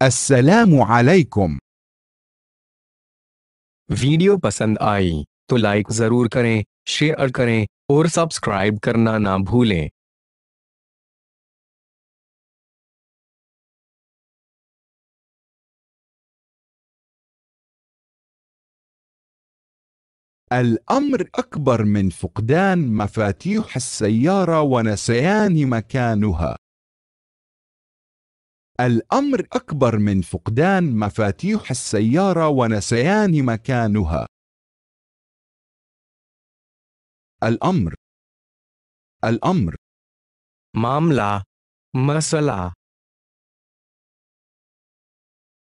السلام عليكم. वीडियो पसंद आई तो लाइक जरूर करें, शेयर करें और सब्सक्राइब करना ना भूलें। الأمر أكبر من فقدان مفاتيح السيارة ونسيان مكانها. الأمر أكبر من فقدان مفاتيح السيارة ونسيان مكانها. الأمر मामला, मसला,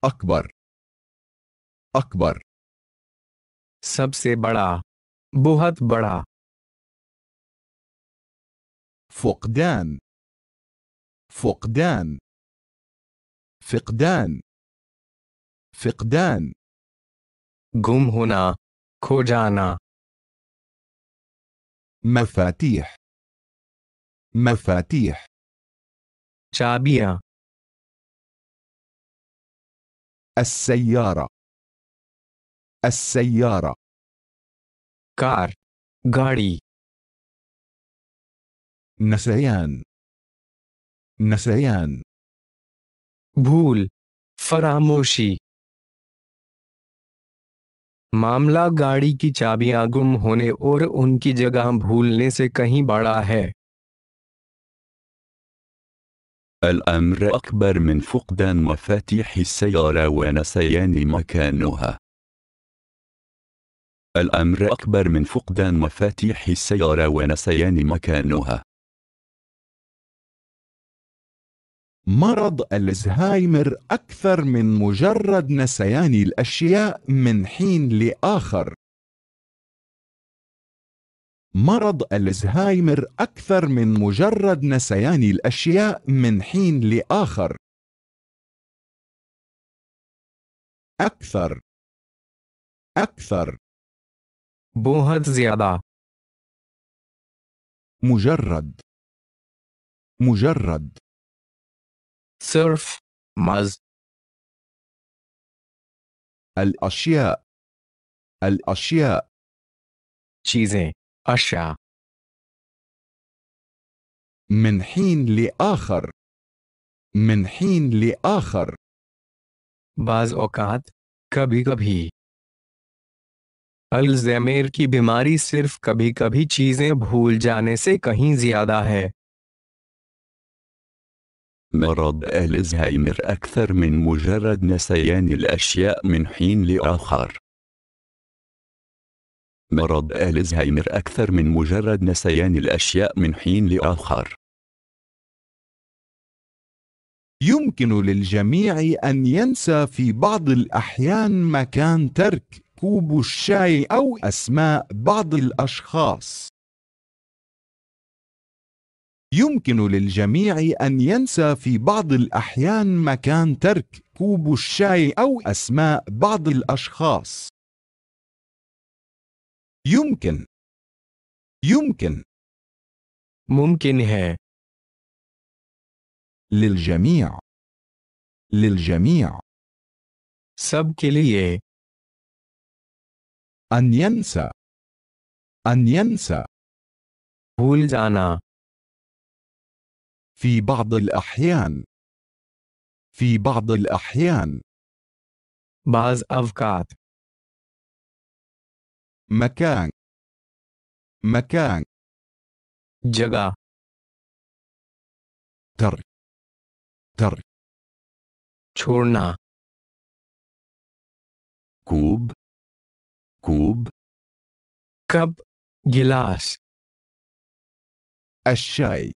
أكبر सबसे बड़ा, बहुत बड़ा, فقدان गुम होना, खो जाना, مفاتيح चाबियां, السيارة कार, गाड़ी, नسيان भूल, फरामोशी। मामला गाड़ी की चाबियां गुम होने और उनकी जगह भूलने से कहीं बड़ा है। الأمر أكبر من فقدان مفاتيح السيارة ونسيان مكانها. الأمر أكبر من فقدان مفاتيح السيارة ونسيان مكانها. مرض الزهايمر أكثر من مجرد نسيان الأشياء من حين لآخر. مرض الزهايمر أكثر من مجرد نسيان الأشياء من حين لآخر. أكثر बहुत ज्यादा, مجرد सिर्फ, मज, الأشياء चीजें, अशया, من حين لآخر बाज औकात, कभी कभी। अल्जाइमर की बीमारी सिर्फ कभी कभी चीजें भूल जाने से कहीं ज्यादा है। مرض الزهايمر أكثر من مجرد نسيان الأشياء من حين لآخر. مرض الزهايمر أكثر من مجرد نسيان الأشياء من حين لآخر. يمكن للجميع أن ينسى في بعض الأحيان مكان ترك كوب الشاي أو أسماء بعض الأشخاص. يمكن للجميع أن ينسى في بعض الأحيان مكان ترك كوب الشاي أو أسماء بعض الأشخاص. يمكن मुमकिन है, للجميع सबके लिए, أن ينسى भूल जाना, في بعض الأحيان बाज अवकात, مكان जगह, ترك छोड़ना, كوب कप, गिलास, الشاي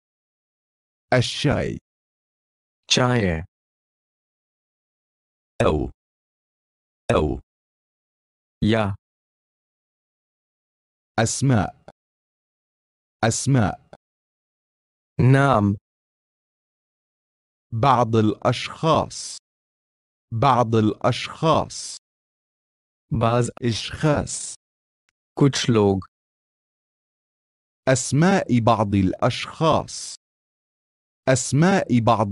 चाय, أو या أسماء नाम, بعض الأشخاص बाज إشخاص कुछ लोग, أسماء بعض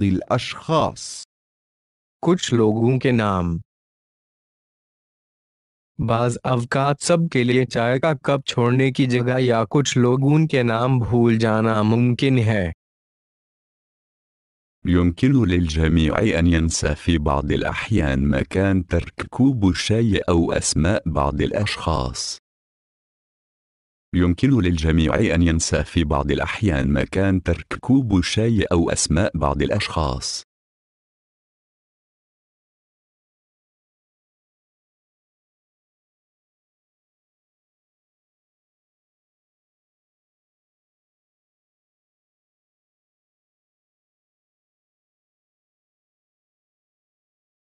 الأشخاص कुछ लोगों के नाम। बाज़ अवकात सब के लिए चाय का कप छोड़ने की जगह या कुछ लोगों के नाम भूल जाना मुमकिन है। يمكن للجميع أن ينسى في بعض الأحيان مكان ترك كوب الشاي أو أسماء بعض الأشخاص. يمكن للجميع أن ينسى في بعض الأحيان مكان ترك كوب الشاي أو أسماء بعض الأشخاص.